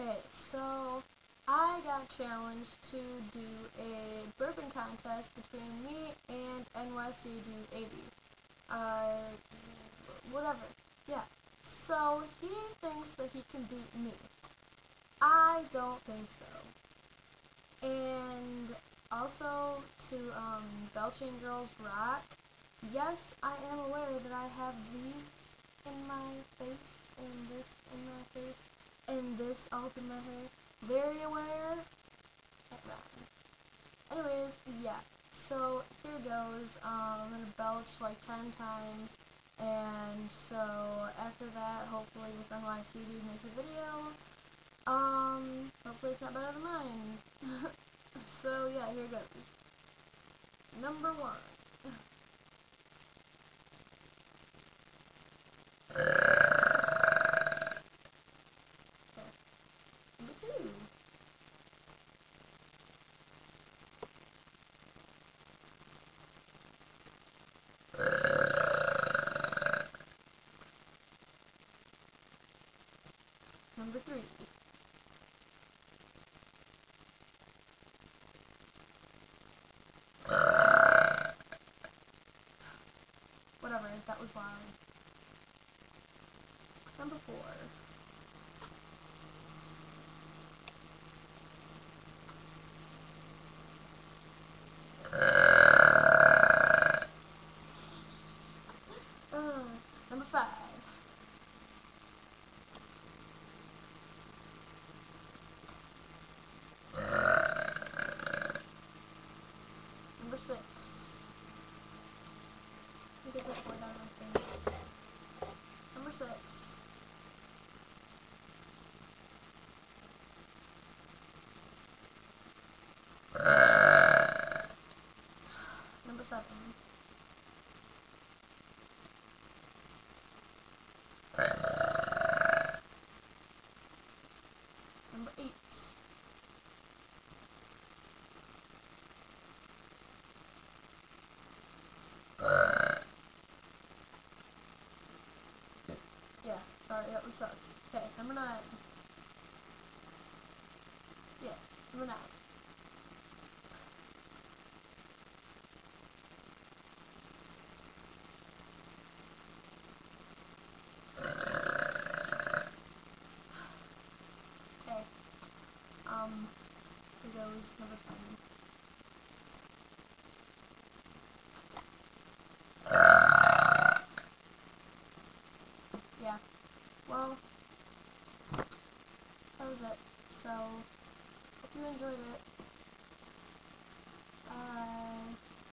Okay, so I got challenged to do a burping contest between me and NYCDUDE80'S. Whatever. Yeah. So he thinks that he can beat me. I don't think so. And also to Belching Girls Rock. Yes, I am aware that I have these in my face, and this in my face, and this all up in my hair. Very aware. Anyways, yeah. So here goes. I'm gonna belch like 10 times, and so after that, hopefully this NYCD makes a video. Hopefully it's not better than mine. So yeah, here goes. Number 1. Number 2. Number 3. Whatever, that was loud. Number 4. Number 5. Number 6. Let me get this one down my face. Number 6. Number 7. Number 8. Yeah, sorry, that one sucks. Okay, number 9. Yeah, number 9. Okay, here goes number 10. Yeah, well, that was it. So, hope you enjoyed it.